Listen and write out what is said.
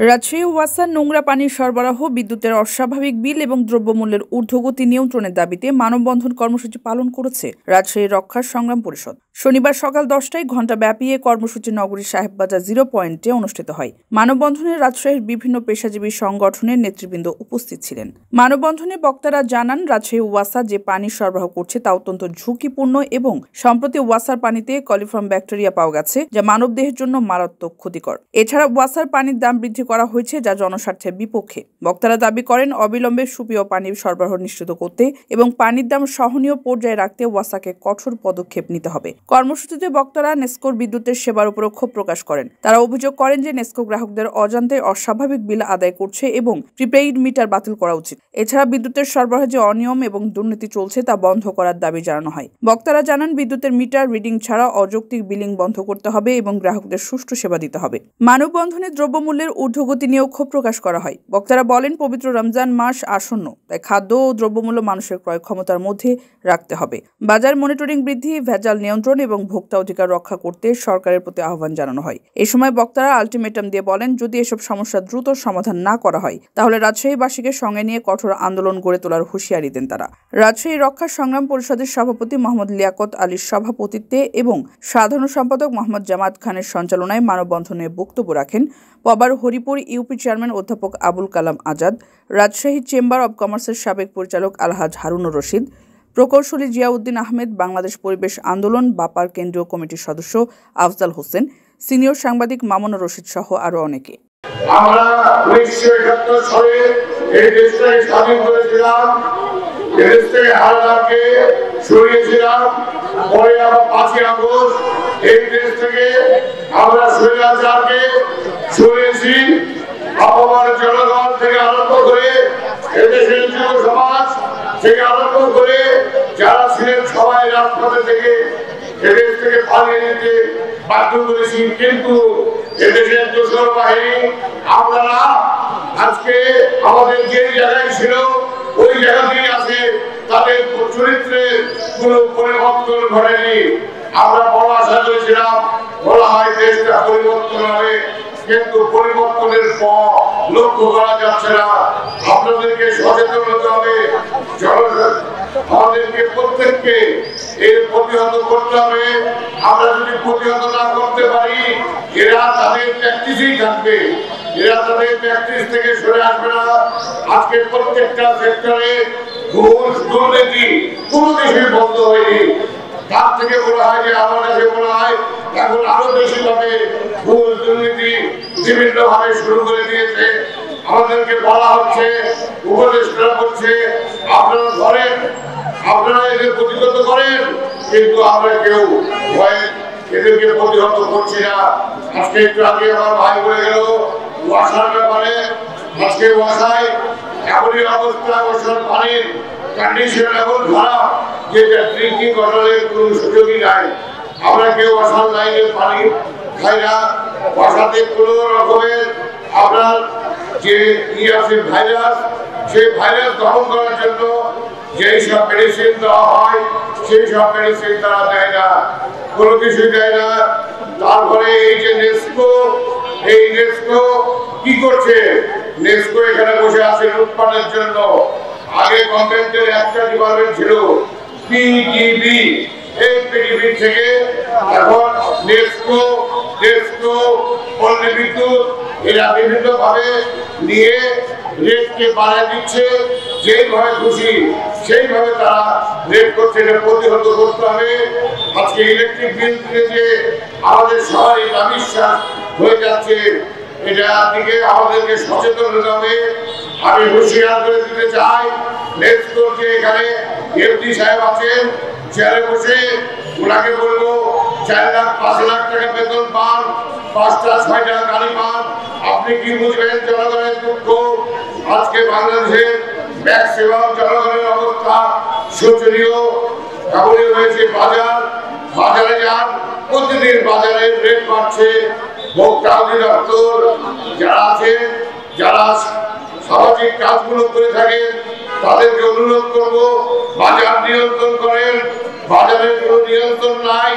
রাজশাহী ওয়াসার নোংরা পানির সরবরাহ, বিদ্যুতের অস্বাভাবিক বিল এবং দ্রব্যমূল্যের ঊর্ধ্বগতি নিয়ন্ত্রণের দাবিতে মানববন্ধন কর্মসূচি পালন করেছে রাজশাহী রক্ষা সংগ্রাম পরিষদ। শনিবার সকাল 10টায় ঘণ্টাব্যাপী এ কর্মসূচি নগরীর সাহেববাজার 0 পয়েন্টে অনুষ্ঠিত হয়। মানববন্ধনে রাজশাহীর বিভিন্ন পেশাজীবী সংগঠনের নেতৃবৃন্দ উপস্থিত ছিলেন। মানববন্ধনে বক্তারা জানান, রাজশাহী ওয়াসা যে পানি সরবরাহ করছে তা অত্যন্ত ঝুঁকিপূর্ণ এবং সম্প্রতি ওয়াসার পানিতে কলিফর্ম ব্যাকটেরিয়া পাওয়া গেছে, যা মানবদেহের জন্য মারাত্মক ক্ষতিকর। এছাড়া ওয়াসার পানির দাম বৃদ্ধি করা হয়েছে, যা জনস্বার্থের বিপক্ষে। বক্তারা দাবি করেন, অবিলম্বে সুপেয় পানির সরবরাহ নিশ্চিত করতে এবং পানির দাম সহনীয় পর্যায়ে রাখতে ওয়াসাকে কঠোর পদক্ষেপ নিতে হবে। কর্মসূচিতে বক্তারা নেসকোর বিদ্যুতের সেবার উপর ক্ষোভ প্রকাশ করেন। তারা অভিযোগ করেন যে নেসকো গ্রাহকদের অজান্তে অস্বাভাবিক বিল আদায় করছে এবং প্রিপেইড মিটার বাতিল করা উচিত। এছাড়া বিদ্যুতের সরবরাহে যে অনিয়ম এবং দুর্নীতি চলছে তা বন্ধ করার দাবি জানানো হয়। বক্তারা জানান, বিদ্যুতের মিটার রিডিং ছাড়া অযৌক্তিক বিলিং বন্ধ করতে হবে এবং গ্রাহকদের সুষ্ঠু সেবা দিতে হবে। মানববন্ধনে দ্রব্যমূল্যের ঊর্ধ্বগতি নিয়েও ক্ষোভ প্রকাশ করা হয়। বক্তারা বলেন, পবিত্র রমজান মাস আসন্ন, তাই খাদ্য ও দ্রব্যমূল্য মানুষের ক্রয় ক্ষমতার মধ্যে রাখতে হবে। বাজার মনিটরিং বৃদ্ধি, ভেজাল নিয়ন্ত্রণ এবং ভোক্তা অধিকার রক্ষা করতে সরকারের প্রতি আহ্বান জানানো হয়। এ সময় বক্তারা আলটিমেটাম দিয়ে বলেন, যদি এসব সমস্যা দ্রুত সমাধান না করা হয় তাহলে রাজশাহীবাসীকে সঙ্গে নিয়ে কঠোর আন্দোলন গড়ে তোলার হুঁশিয়ারি দেন তারা। রাজশাহী রক্ষা সংগ্রাম পরিষদের সভাপতি মোহাম্মদ লিয়াকত আলীর সভাপতিত্বে এবং সাধারণ সম্পাদক মোহাম্মদ জামাত খানের সঞ্চালনায় মানববন্ধনে বক্তব্য রাখেন পবার হরিপুর ইউপি চেয়ারম্যান অধ্যাপক আবুল কালাম আজাদ, রাজশাহী চেম্বার অব কমার্সের সাবেক পরিচালক আলহাজ হারুনুর রশিদ, প্রকৌশলী জিয়াউদ্দিন আহমেদ, বাংলাদেশ পরিবেশ আন্দোলন বাপার কেন্দ্রীয় কমিটির সদস্য আফজাল হোসেন, সিনিয়র সাংবাদিক মামুনুর রশিদ সহ আরো অনেকে। আমরা 1971 সালে এই দেশটাকে স্বাধীন করেছিলাম, এদেশ থেকে হালদারকে সরিয়েছিলাম, পরে আবার 5ই আগস্ট এই দেশ থেকে আমরা স্বৈরাচারকে সরিয়েছি। আপামর জনগণ থেকে আরম্ভ করে এদেশের যুব সমাজ থেকে আরম্ভ করে যারা ছিলেন সবাই রাজপথে থেকে এদেশ থেকে পালিয়ে যেতে বাধ্য করেছি। কিন্তু এদেশের দোসর বাহিনী আপনারা আজকে আমাদের যে জায়গায় ছিল ওই জায়গাতেই আছে, তাদের চরিত্রের কোনো পরিবর্তন ঘটেনি। আমরা বড় আশা করেছিলাম, বলা হয় দেশটা পরিবর্তন হবে, কিন্তু পরিবর্তনের পর লক্ষ্য করা যাচ্ছে না। আপনাদেরকে সচেতন হতে হবে, আমাদেরকে প্রত্যেককে এর প্রতিহত করতে হবে। আমরা যদি প্রতিহত না করতে পারি, এরা তাদের প্র্যাকটিসেই থাকবে, এরা তাদের প্র্যাকটিস থেকে সরে আসবে না। আজকে প্রত্যেকটা সেক্টরে ঘুষ দুর্নীতি কোনো দেশে বন্ধ হয়নি। তার থেকে বলা হয় যে আমার কাছে বলা হয় এখন আরো বেশি ভাবে ঘুষ দুর্নীতি বিভিন্ন ভাবে শুরু করে দিয়েছে। আমাদেরকে বলা হচ্ছে, উপদেশ করা হচ্ছে, আপনারা ধরেন, আপনারা এদের প্রতিহত করেন, কিন্তু আমরা কেউ ভয়ে এদেরকে প্রতিহত করছি না। আজকে একটু আগে আমার ভাই বলে গেল ওয়াসার ব্যাপারে। আজকে ওয়াসায় এমনই অবস্থা, ওয়াসার পানির কন্ডিশন এমন খারাপ যেটা ড্রিঙ্কিং ওয়াটারের কোনো সুযোগই নাই। আমরা কেউ ওয়াসার লাইনের পানি খাই না। ওয়াসাতে কোনো রকমের আপনার যে আছে ভাইরাস, সেই ভাইরাস দমন করার জন্য যেই সব মেডিসিন দেওয়া হয় সেই সব মেডিসিন তারা দেয় না, কোনো কিছুই দেয় না। তারপরে এই যে নেসকো, এই নেসকো কি করছে? নেসকো এখানে বসে আছে লুটপাটের জন্য। আগে গভর্নমেন্টের একটা ডিপার্টমেন্ট ছিল পিডিবি, এই পিডিবি থেকে এখন নেসকো, নেসকো, পল্লী বিদ্যুৎ, এরা বিভিন্ন ভাবে নিয়ে রেটকে বাড়ায় দিচ্ছে। যেইভাবে খুশি সেইভাবে তারা রেট করছে, এটা প্রতিহত করতে হবে। আজকে ইলেকট্রিক বিল দিলে যে আমাদের সবাই অবিশ্বাস হয়ে যাচ্ছে, এটা দিকে আমাদেরকে সচেতন হতে হবে। আমি হুঁশিয়ার করে দিতে চাই, নেসকোর যে এখানে এমডি সাহেব আছেন চেয়ারে বসে, ওনাকে বলবো 4 লাখ 5 লাখ টাকা বেতন পান, 5টা 6টা গাড়ি পান, আপনি কি বুঝবেন জনগণের দুঃখ? আজকে বাংলাদেশের ম্যাক্সিমাম জনগণের অবস্থা শোচনীয়। এমনই হয়েছে বাজারে যান, প্রতিদিন বাজারের রেট বাড়ছে। ভোক্তা অধিদপ্তর যারা আছেন, যারা সামাজিক কাজগুলো করে থাকেন, তাদেরকে অনুরোধ করবো বাজার নিয়ন্ত্রণ করেন। বাজারের কোনো নিয়ন্ত্রণ নাই।